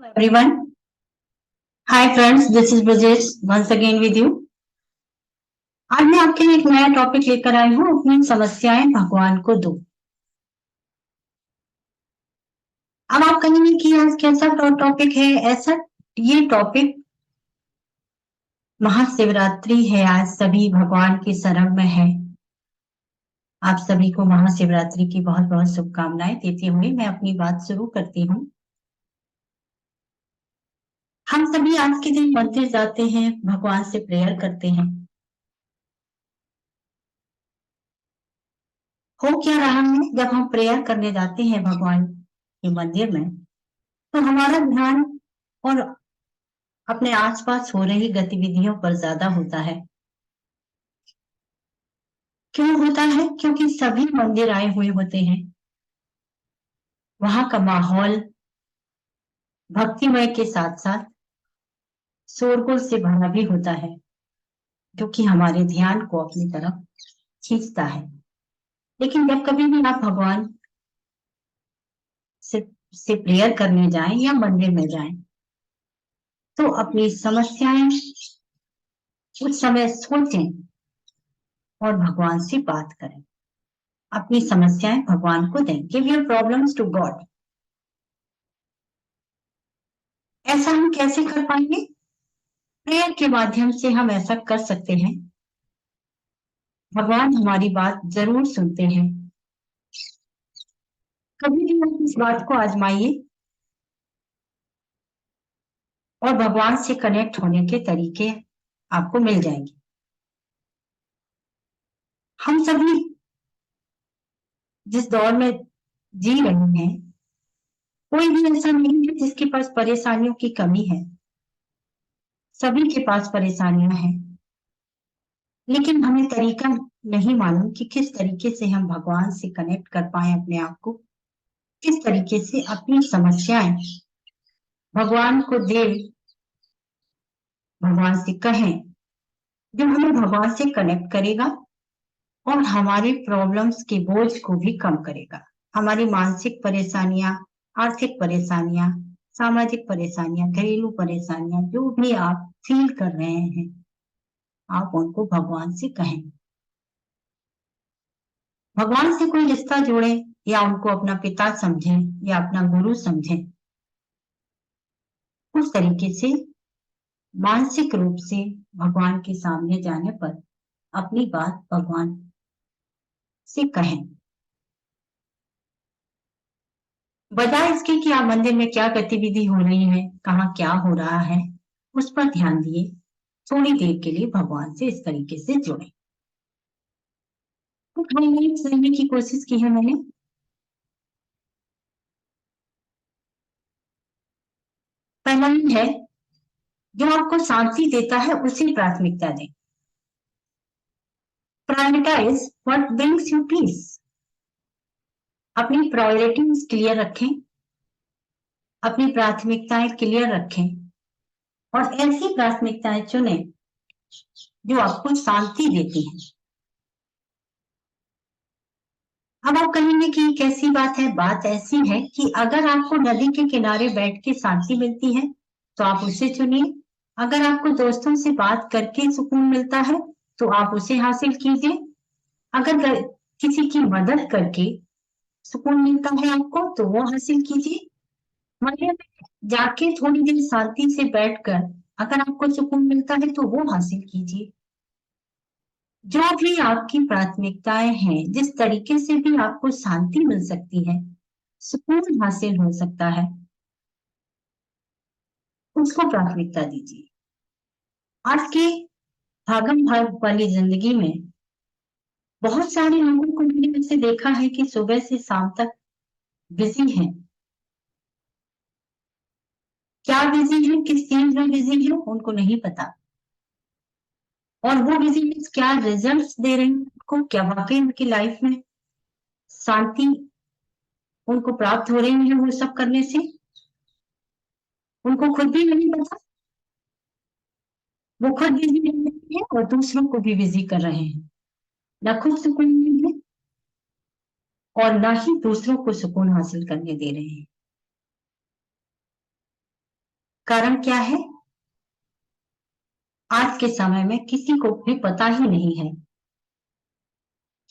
Everyone. Hi friends, this is Brajesh once again with you. आज मैं आपके लिए एक नया टॉपिक लेकर आई हूँ, अपनी समस्याएं भगवान को दो। अब आप कहेंगे कि आज कैसा टॉपिक है? ऐसा ये टॉपिक महाशिवरात्रि है, आज सभी भगवान की शरण में है। आप सभी को महाशिवरात्रि की बहुत बहुत शुभकामनाएं देते हुए मैं अपनी बात शुरू करती हूँ। हम सभी आज के दिन मंदिर जाते हैं, भगवान से प्रेयर करते हैं। हो क्या रहा है, जब हम प्रेयर करने जाते हैं भगवान के मंदिर में, तो हमारा ध्यान और अपने आसपास हो रही गतिविधियों पर ज्यादा होता है। क्यों होता है? क्योंकि सभी मंदिर आए हुए होते हैं। वहां का माहौल भक्तिमय के साथ साथ शोरगुल से भरा भी होता है, जो कि हमारे ध्यान को अपनी तरफ खींचता है। लेकिन जब कभी भी आप भगवान से प्रेयर करने जाएं या मंदिर में जाएं, तो अपनी समस्याएं उस समय सोचें और भगवान से बात करें। अपनी समस्याएं भगवान को दें। Give your problems to God. ऐसा हम कैसे कर पाएंगे? प्रेयर के माध्यम से हम ऐसा कर सकते हैं। भगवान हमारी बात जरूर सुनते हैं। कभी भी आप इस बात को आजमाइए और भगवान से कनेक्ट होने के तरीके आपको मिल जाएंगे। हम सभी जिस दौर में जी रहे हैं, कोई भी ऐसा नहीं है जिसके पास परेशानियों की कमी है। सभी के पास परेशानियां हैं, लेकिन हमें तरीका नहीं मालूम कि किस तरीके से हम भगवान से कनेक्ट कर पाए अपने आप को, किस तरीके से अपनी समस्याएं भगवान को दे, भगवान से कहें, जो हमें भगवान से कनेक्ट करेगा और हमारी प्रॉब्लम्स के बोझ को भी कम करेगा। हमारी मानसिक परेशानियां, आर्थिक परेशानियां, सामाजिक परेशानियां, घरेलू परेशानियां, जो भी आप फील कर रहे हैं, आप उनको भगवान से कहें। भगवान से कोई रिश्ता जोड़े या उनको अपना पिता समझें या अपना गुरु समझें, उस तरीके से मानसिक रूप से भगवान के सामने जाने पर अपनी बात भगवान से कहें। बजाय इसके कि आप मंदिर में क्या गतिविधि हो रही है, कहाँ क्या हो रहा है, उस पर ध्यान दिए। थोड़ी देर के लिए भगवान से इस तरीके से जुड़े। तो समझने की कोशिश की है मैंने। पहला है, जो आपको शांति देता है उसे प्राथमिकता दें। Prioritise what brings you peace. अपनी प्रायोरिटीज क्लियर रखें, अपनी प्राथमिकताएं क्लियर रखें और ऐसी प्राथमिकताएं चुनें जो आपको शांति देती हैं। अब आप कहेंगे कि कैसी बात है? बात ऐसी है कि अगर आपको नदी के किनारे बैठ के शांति मिलती है तो आप उसे चुनिए। अगर आपको दोस्तों से बात करके सुकून मिलता है तो आप उसे हासिल कीजिए। अगर किसी की मदद करके सुकून मिलता है आपको तो वो हासिल कीजिए। मंदिर में जाके थोड़ी देर शांति से बैठकर अगर आपको सुकून मिलता है तो वो हासिल कीजिए। जो भी आपकी प्राथमिकताएं हैं, जिस तरीके से भी आपको शांति मिल सकती है, सुकून हासिल हो सकता है, उसको प्राथमिकता दीजिए। आज के भागम भाग वाली जिंदगी में बहुत सारे लोगों को मैंने ऐसे देखा है कि सुबह से शाम तक बिजी हैं। क्या बिजी है, किस चीज में बिजी है, उनको नहीं पता। और वो बिजीनेस क्या रिजल्ट्स दे रही है उनको, क्या वाकई उनकी लाइफ में शांति उनको प्राप्त हो रही है वो सब करने से, उनको खुद भी नहीं पता। वो खुद बिजी रहे हैं और दूसरों को भी बिजी कर रहे हैं। ना खुद सुकून में है और ना ही दूसरों को सुकून हासिल करने दे रहे हैं। कारण क्या है? आज के समय में किसी को भी पता ही नहीं है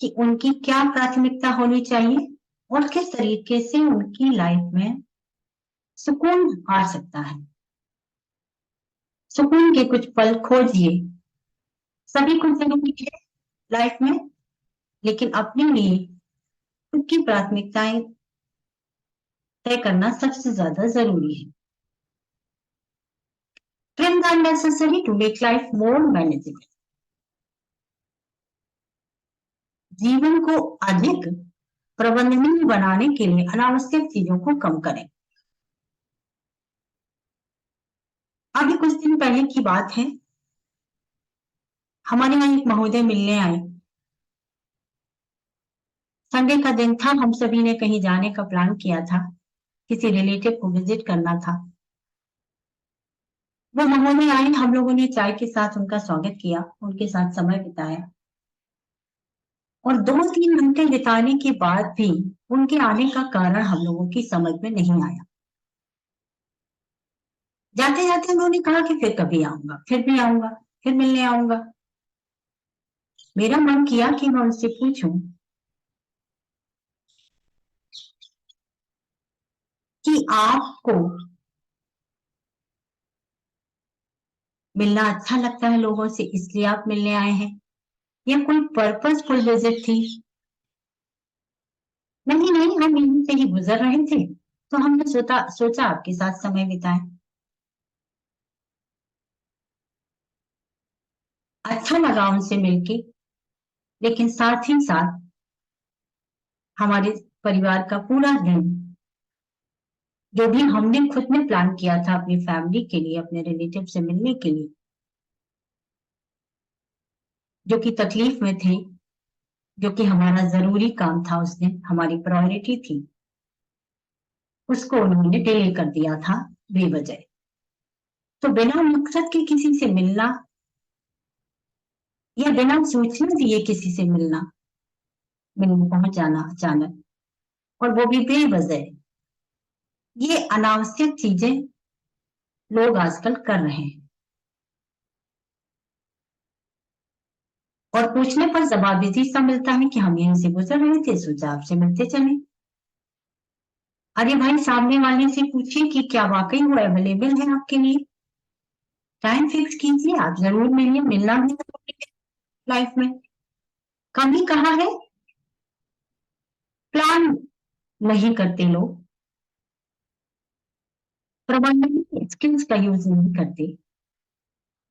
कि उनकी क्या प्राथमिकता होनी चाहिए और किस तरीके से उनकी लाइफ में सुकून आ सकता है। सुकून के कुछ पल खोजिए। सभी कुछ जरूरी है लाइफ में, लेकिन अपने लिए खुद की प्राथमिकताएं तय करना सबसे ज्यादा जरूरी है। Trends are necessary to make life more manageable. जीवन को अधिक प्रबंधनीय बनाने के लिए अनावश्यक चीजों को कम करें। अभी कुछ दिन पहले की बात है, हमारे यहाँ एक महोदय मिलने आए। संडे का दिन था, हम सभी ने कहीं जाने का प्लान किया था, किसी रिलेटिव को विजिट करना था। वो महोदय आए, हम लोगों ने चाय के साथ उनका स्वागत किया, उनके साथ समय बिताया और 2-3 घंटे बिताने के बाद भी उनके आने का कारण हम लोगों की समझ में नहीं आया। जाते जाते उन्होंने कहा कि फिर कभी आऊंगा, फिर भी आऊंगा, फिर मिलने आऊंगा। मेरा मन किया कि मैं उनसे पूछूं कि आपको मिलना अच्छा लगता है लोगों से, इसलिए आप मिलने आए हैं, या कोई पर्पसफुल विजिट थी? नहीं नहीं, हम यहीं से ही गुजर रहे थे तो हमने सोचा आपके साथ समय बिताएं। अच्छा लगा उनसे मिलके, लेकिन साथ ही साथ हमारे परिवार का पूरा दिन, जो भी हमने खुद ने प्लान किया था अपनी फैमिली के लिए, अपने रिलेटिव से मिलने के लिए, जो कि तकलीफ में थे, जो कि हमारा जरूरी काम था, उस दिन हमारी प्रायोरिटी थी, उसको उन्होंने डिले कर दिया था बेवजह। तो बिना मकसद के किसी से मिलना या बिना सूचना दिए किसी से मिलने पहुंच जाना अचानक, और वो भी बेवजह, ये अनावश्यक चीजें लोग आजकल कर रहे हैं। और पूछने पर जवाब इसी सा मिलता है कि हम यहीं से गुजर रहे थे, सोचा आपसे मिलते चले। अरे भाई, सामने वाले से पूछिए कि क्या वाकई वो अवेलेबल है आपके लिए। टाइम फिक्स कीजिए, आप जरूर मिलिए, मिलना भी जरूरी है लाइफ में। कभी कहा है प्लान नहीं करते लोग, प्रबंधन स्किल्स का यूज नहीं करते।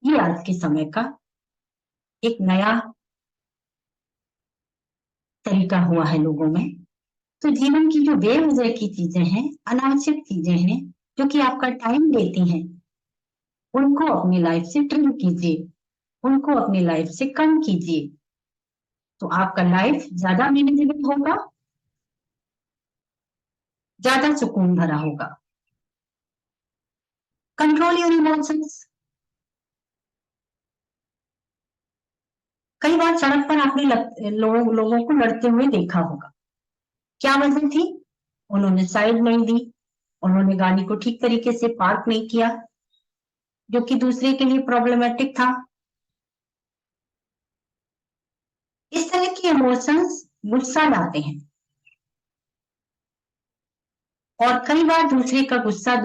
ये आज के समय का एक नया तरीका हुआ है लोगों में। तो जीवन की जो बेवजह की चीजें हैं, अनावश्यक चीजें हैं, जो कि आपका टाइम लेती हैं, उनको अपनी लाइफ से ट्रिम कीजिए, उनको अपनी लाइफ से कम कीजिए, तो आपका लाइफ ज्यादा मैनेजेबल होगा, ज्यादा सुकून भरा होगा। Control your emotions. कई बार सड़क पर आपने लोगों को लड़ते हुए देखा होगा। क्या वजह थी? उन्होंने साइड नहीं दी, उन्होंने गाड़ी को ठीक तरीके से पार्क नहीं किया, जो कि दूसरे के लिए प्रॉब्लमेटिक था। इस तरह के इमोशंस गुस्सा लाते हैं, और कई बार दूसरे का गुस्सा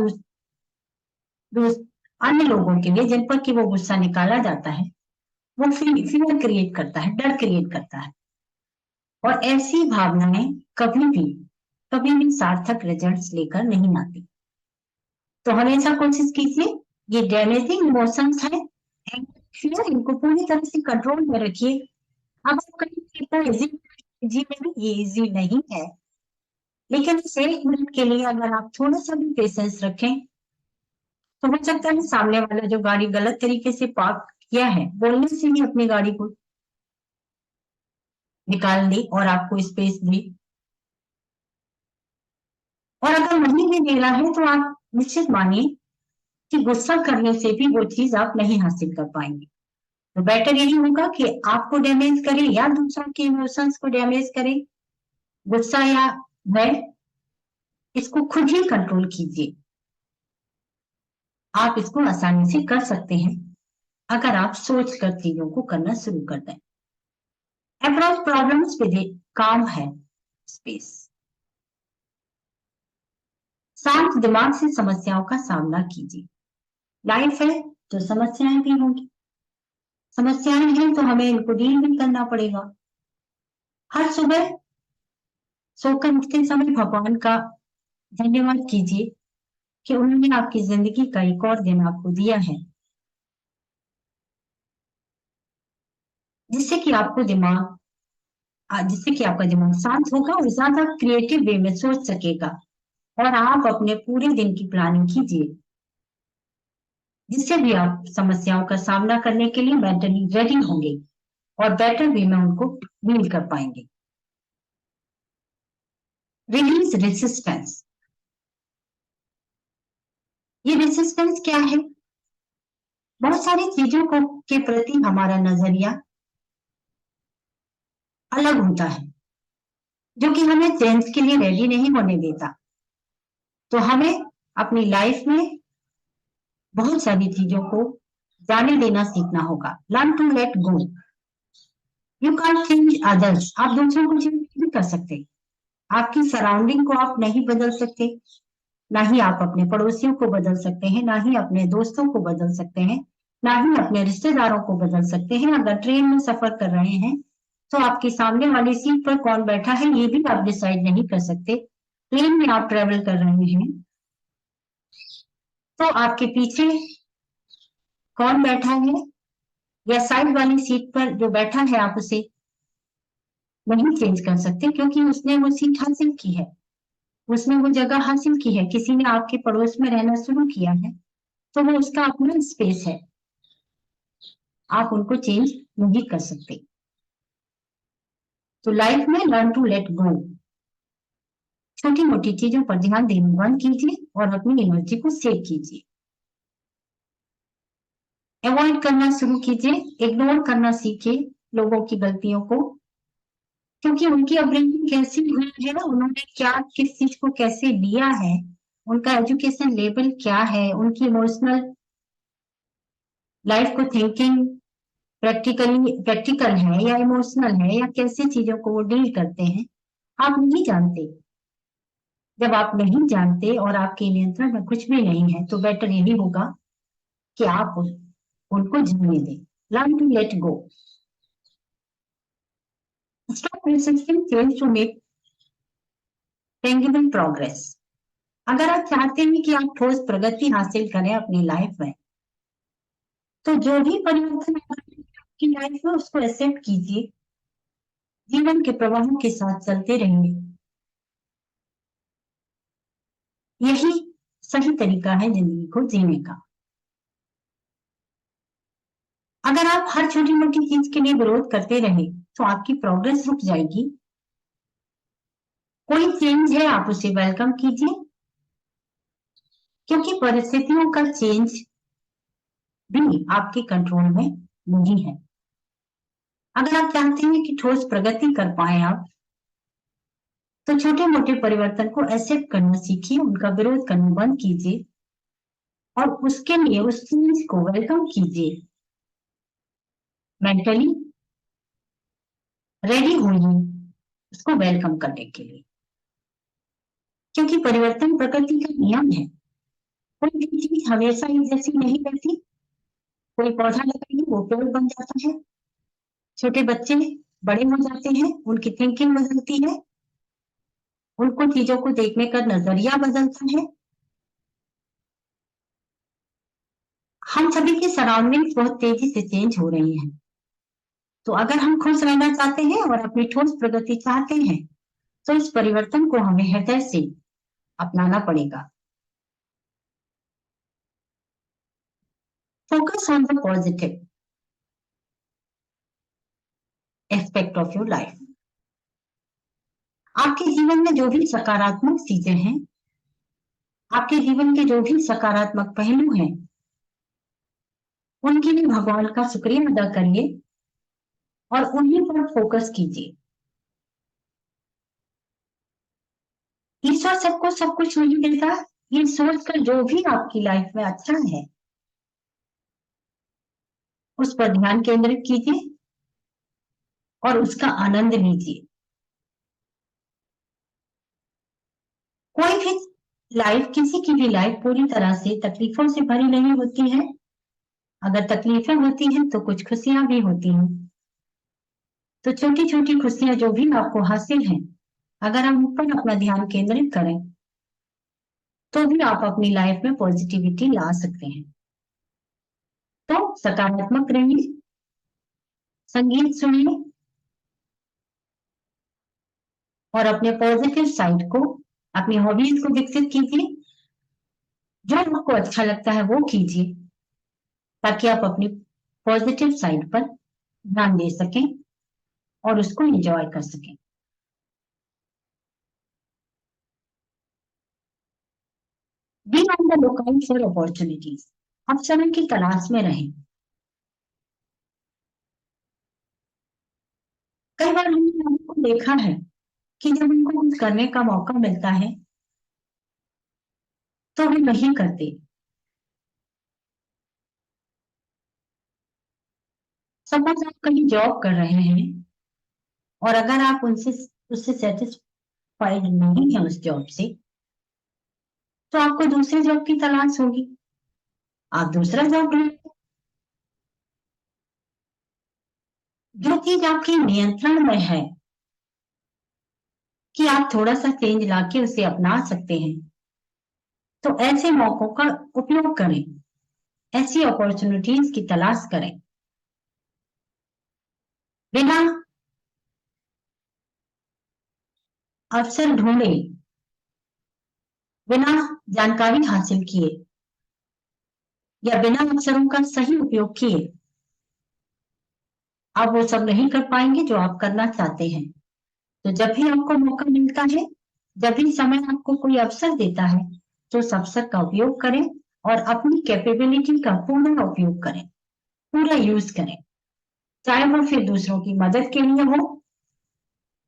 अन्य लोगों के लिए जिन पर कि वो गुस्सा निकाला जाता है, वो फियर क्रिएट करता है, डर क्रिएट करता है। और ऐसी भावनाएं कभी भी सार्थक रिजल्ट्स लेकर नहीं आती। तो हमेशा कोशिश कीजिए, ये डैमेजिंग इमोशंस है, फियर, इनको पूरी तरह से कंट्रोल में रखिए। अब आप कहीं इतना इजी जी में, ये इजी नहीं है, लेकिन इस 1 मिनट के लिए अगर आप थोड़ा सा भी पेशेंस रखें, तो हो सकता है सामने वाला जो गाड़ी गलत तरीके से पार्क किया है, बोलने से ही अपनी गाड़ी को निकाल दे और आपको स्पेस दे। और अगर नहीं भी दे रहा है, तो आप निश्चित मानिए कि गुस्सा करने से भी वो चीज आप नहीं हासिल कर पाएंगे। तो बेटर यही होगा कि आपको डैमेज करे या दूसरों के इमोशंस को डैमेज करे, गुस्सा या भय, इसको खुद ही कंट्रोल कीजिए। आप इसको आसानी से कर सकते हैं अगर आप सोच कर चीजों को करना शुरू कर दें। अप्रोच प्रॉब्लम्स विद ए काम है स्पेस। शांत दिमाग से समस्याओं का सामना कीजिए। लाइफ है तो समस्याएं भी होंगी, समस्याएं हैं तो हमें इनको डील भी करना पड़ेगा। हर सुबह सोकर उठते समय भगवान का धन्यवाद कीजिए कि उन्होंने आपकी जिंदगी का एक और दिन आपको दिया है, जिससे कि आपका दिमाग शांत होगा और ज्यादा क्रिएटिव वे में सोच सकेगा और आप अपने पूरे दिन की प्लानिंग कीजिए, जिससे भी आप समस्याओं का सामना करने के लिए मेंटली रेडी होंगे और बेटर वे में उनको डील कर पाएंगे। Release resistance. ये रेसिस्टेंस क्या है? बहुत सारी चीजों को के प्रति हमारा नजरिया अलग होता है, जो कि हमें चेंज के लिए रेडी नहीं होने देता। तो हमें अपनी लाइफ में बहुत सारी चीजों को जाने देना सीखना होगा। Learn to let go. You can't change others. आप दूसरों को चेंज नहीं कर सकते, आपकी सराउंडिंग को आप नहीं बदल सकते, ना ही आप अपने पड़ोसियों को बदल सकते हैं, ना ही अपने दोस्तों को बदल सकते हैं, ना ही अपने रिश्तेदारों को बदल सकते हैं। अगर ट्रेन में सफर कर रहे हैं तो आपके सामने वाली सीट पर कौन बैठा है ये भी आप डिसाइड नहीं कर सकते। प्लेन में आप ट्रेवल कर रहे हैं तो आपके पीछे कौन बैठा है या साइड वाली सीट पर जो बैठा है आप उसे नहीं चेंज कर सकते, क्योंकि उसने वो सीट हासिल की है, उसने वो जगह हासिल की है। किसी ने आपके पड़ोस में रहना शुरू किया है तो वो उसका अपना स्पेस है, आप उनको चेंज नहीं कर सकते। तो लाइफ में लर्न टू लेट गो। छोटी मोटी चीजों पर ध्यान देना बंद कीजिए और अपनी एनर्जी को सेव कीजिए। अवॉइड करना शुरू कीजिए, इग्नोर करना सीखिए लोगों की गलतियों को, क्योंकि उनकी अपब्रिंगिंग कैसी हुई है, उन्होंने क्या किस चीज को कैसे लिया है, उनका एजुकेशन लेवल क्या है, उनकी इमोशनल लाइफ को थिंकिंग प्रैक्टिकल है या इमोशनल है, या कैसे चीजों को वो डील करते हैं, आप नहीं जानते। जब आप नहीं जानते और आपके नियंत्रण में कुछ भी नहीं है तो बेटर यही होगा कि आप उनको जाने दें। Learn to let go. Stop resisting change to make tangible progress. अगर आप चाहते हैं कि आप ठोस प्रगति हासिल करें अपनी लाइफ में, तो जो भी परिवर्तन आपकी लाइफ में उसको एक्सेप्ट कीजिए, जीवन के प्रवाह के साथ चलते रहिए। यही सही तरीका है जिंदगी को जीने का। अगर आप हर छोटी मोटी चीज के लिए विरोध करते रहे तो आपकी प्रोग्रेस रुक जाएगी। कोई चेंज है आप उसे वेलकम कीजिए, क्योंकि परिस्थितियों का चेंज भी आपके कंट्रोल में नहीं है। अगर आप चाहते हैं कि ठोस प्रगति कर पाए आप, तो छोटे मोटे परिवर्तन को एक्सेप्ट करना सीखिए, उनका विरोध करना बंद कीजिए और उसके लिए उस चीज को वेलकम कीजिए। मेंटली रेडी होइए उसको वेलकम करने के लिए, क्योंकि परिवर्तन प्रकृति का नियम है। कोई भी चीज हमेशा ही जैसी नहीं रहती। कोई पौधा लगाइए वो पेड़ बन जाता है, छोटे बच्चे बड़े हो जाते हैं, उनकी थिंकिंग बदलती है, उनको चीजों को देखने का नजरिया बदलता है। हम सभी की सराउंडिंग्स बहुत तेजी से चेंज हो रही हैं, तो अगर हम खुश रहना चाहते हैं और अपनी ठोस प्रगति चाहते हैं तो इस परिवर्तन को हमें हृदय से अपनाना पड़ेगा। Focus on the positive aspect of your life. आपके जीवन में जो भी सकारात्मक चीजें हैं, आपके जीवन के जो भी सकारात्मक पहलू हैं, उनके लिए भगवान का शुक्रिया अदा करिए और उन्हीं पर फोकस कीजिए। ईश्वर सबको सब कुछ नहीं देता, ये सोचकर जो भी आपकी लाइफ में अच्छा है उस पर ध्यान केंद्रित कीजिए और उसका आनंद लीजिए। कोई भी लाइफ, किसी की भी लाइफ पूरी तरह से तकलीफों से भरी नहीं होती है। अगर तकलीफें होती हैं तो कुछ खुशियां भी होती हैं। तो छोटी छोटी खुशियां जो भी आपको हासिल हैं, अगर हम उन पर अपना ध्यान केंद्रित करें तो भी आप अपनी लाइफ में पॉजिटिविटी ला सकते हैं। तो सकारात्मक रहिए, संगीत सुनिए और अपने पॉजिटिव साइड को, अपनी हॉबीज को विकसित कीजिए। जो आपको अच्छा लगता है वो कीजिए ताकि आप अपनी पॉजिटिव साइड पर ध्यान दे सकें और उसको एंजॉय कर सकें। Be on the lookout for opportunities, अवसरों की तलाश में रहें। कई बार हमने लोगों को देखा है कि जब उनको कुछ करने का मौका मिलता है तो वे नहीं करते। सपोज आप कहीं जॉब कर रहे हैं और अगर आप उनसे उससे सेटिस्फाइड नहीं है उस जॉब से, तो आपको दूसरी जॉब की तलाश होगी। आप दूसरा जॉब ढूंढेंगे। जो चीज आपके नियंत्रण में है कि आप थोड़ा सा चेंज लाके उसे अपना सकते हैं, तो ऐसे मौकों का उपयोग करें, ऐसी अपॉर्चुनिटीज की तलाश करें। बिना अवसर ढूंढे, बिना जानकारी हासिल किए या बिना अवसरों का सही उपयोग किए आप वो सब नहीं कर पाएंगे जो आप करना चाहते हैं। तो जब भी आपको मौका मिलता है, जब भी समय आपको कोई अवसर देता है, तो उस अवसर का उपयोग करें और अपनी कैपेबिलिटी का पूरा उपयोग करें, पूरा यूज करें। चाहे वो फिर दूसरों की मदद के लिए हो,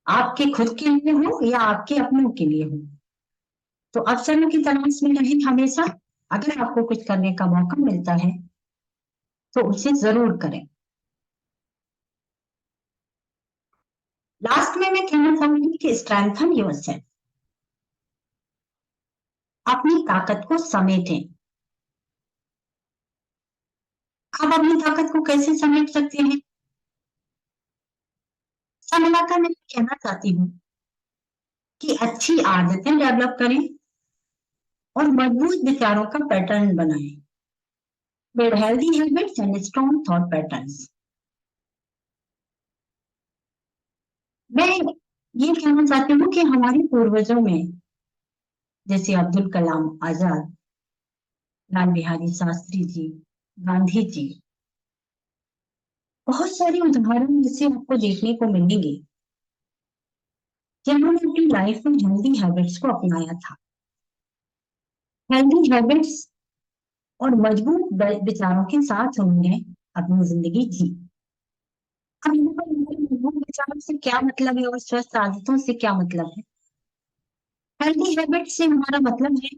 आपके खुद के लिए हो या आपके अपनों के लिए हो। तो अवसरों की तलाश में रहें हमेशा। अगर आपको कुछ करने का मौका मिलता है तो उसे जरूर करें। लास्ट में मैं कहना चाहूंगी कि स्ट्रेंथन योरसेल्फ, अपनी ताकत को समेटें। आप अपनी ताकत को कैसे समेट सकते हैं? सब मिलाकर मैं कहना चाहती हूँ कि अच्छी आदतें डेवलप करें और मजबूत विचारों का पैटर्न बनाएं। Build healthy habits and strong thought patterns. मैं ये कहना चाहती हूँ कि हमारे पूर्वजों में, जैसे अब्दुल कलाम आजाद, लाल बिहारी शास्त्री जी, गांधी जी, बहुत सारे उदाहरण जैसे आपको देखने को मिलेंगे जिन्होंने अपनी लाइफ में हेल्दी हैबिट्स को अपनाया था। हेल्दी हैबिट्स और मजबूत विचारों के साथ उन्होंने अपनी जिंदगी जी। अब यहाँ पर मजबूत विचारों से क्या मतलब है और स्वस्थ आदतों से क्या मतलब है? हेल्दी हैबिट से हमारा मतलब है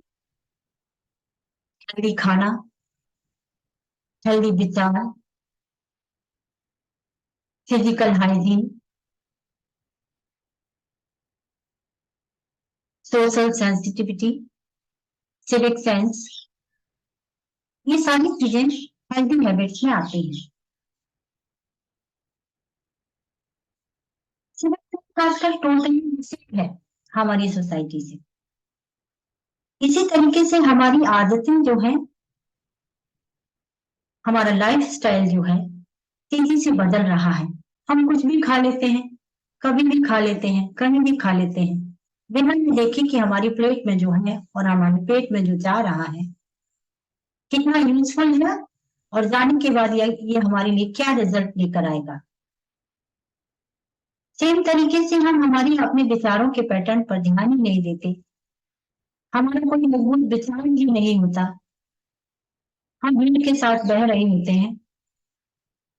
हेल्दी खाना, हेल्दी विचार, physical hygiene, social sensitivity, civic sense, ये सारी चीजें हेल्दी हैबिट्स में आती हैं। सिविक सेंस आजकल टोटली मिसिंग है हमारी सोसाइटी से। इसी तरीके से हमारी आदतें जो है, हमारा लाइफ स्टाइल जो है तेजी से बदल रहा है। हम कुछ भी खा लेते हैं, कभी भी खा लेते हैं, कहीं भी खा लेते हैं, बिना ये देखे कि हमारी प्लेट में जो है और हमारे पेट में जो जा रहा है कितना यूजफुल है और जाने के बाद ये हमारे लिए क्या रिजल्ट लेकर आएगा। सेम तरीके से हम हमारी अपने विचारों के पैटर्न पर ध्यान ही नहीं देते, हमारा कोई मजबूत विचार ही नहीं होता, हम भीड़ के साथ बह रहे होते हैं।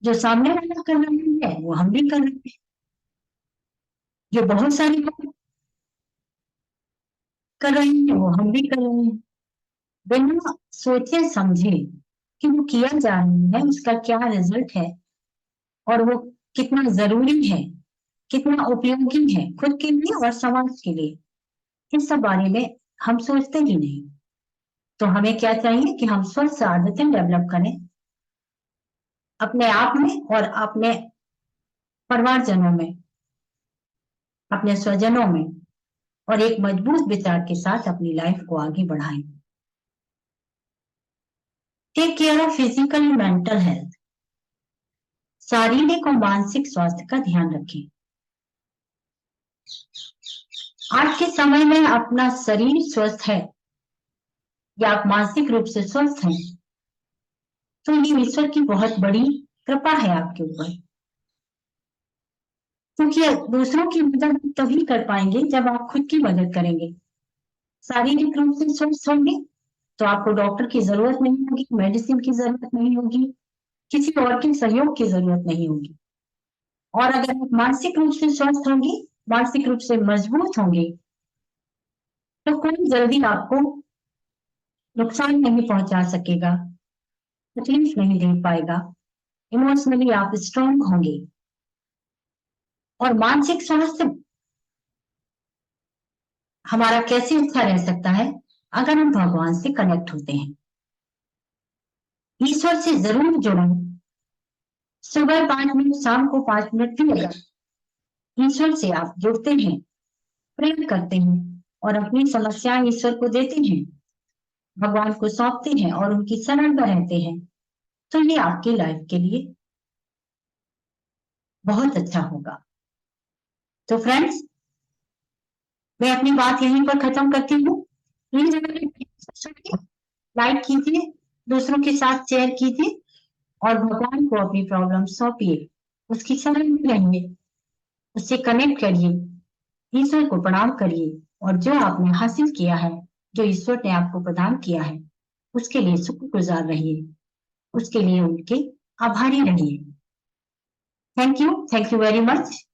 जो सामने वाला कर रहा है वो हम भी कर रहे हैं, जो बहुत सारे लोग कर रहे हैं वो हम भी कर रहे हैं। बिना सोचे समझे कि वो किया जा रहा है, उसका क्या रिजल्ट है और वो कितना जरूरी है, कितना उपयोगी है खुद के लिए और समाज के लिए, इस सब बारे में हम सोचते ही नहीं। तो हमें क्या चाहिए कि हम स्वस्थ आदतें डेवलप करें अपने आप में और अपने परिवारजनों में, अपने स्वजनों में, और एक मजबूत विचार के साथ अपनी लाइफ को आगे बढ़ाएं। Take care of physical and mental health. शारीरिक और मानसिक स्वास्थ्य का ध्यान रखें। आज के समय में अपना शरीर स्वस्थ है या आप मानसिक रूप से स्वस्थ हैं, तो ये ईश्वर की बहुत बड़ी कृपा है आपके ऊपर, क्योंकि दूसरों की मदद तभी कर पाएंगे जब आप खुद की मदद करेंगे। शारीरिक रूप से स्वस्थ होंगे तो आपको डॉक्टर की जरूरत नहीं होगी, मेडिसिन की जरूरत नहीं होगी, किसी और के सहयोग की जरूरत नहीं होगी। और अगर आप मानसिक रूप से स्वस्थ होंगे, मानसिक रूप से मजबूत होंगे, तो कोई जल्दी आपको नुकसान नहीं पहुंचा सकेगा, तकलीफ नहीं दे पाएगा। इमोशनली आप स्ट्रांग होंगे। और मानसिक स्वास्थ्य हमारा कैसे अच्छा रह सकता है? अगर हम भगवान से कनेक्ट होते हैं, ईश्वर से जरूर जुड़ें। सुबह 5 मिनट, शाम को 5 मिनट भी अगर ईश्वर से आप जुड़ते हैं, प्रेम करते हैं और अपनी समस्याएं ईश्वर को देते हैं, भगवान को सौंपते हैं और उनकी शरण में रहते हैं, तो ये आपकी लाइफ के लिए बहुत अच्छा होगा। तो फ्रेंड्स, मैं अपनी बात यहीं पर खत्म करती हूँ। प्लीज लाइक कीजिए, दूसरों के साथ शेयर कीजिए और भगवान को अपनी प्रॉब्लम सौंपिए, उसकी शरण में रहिए, उससे कनेक्ट करिए, ईश्वर को प्रणाम करिए और जो आपने हासिल किया है, जो ईश्वर ने आपको प्रदान किया है, उसके लिए शुक्रगुजार रहिए, उसके लिए उनके आभारी रहिए। Thank you very much.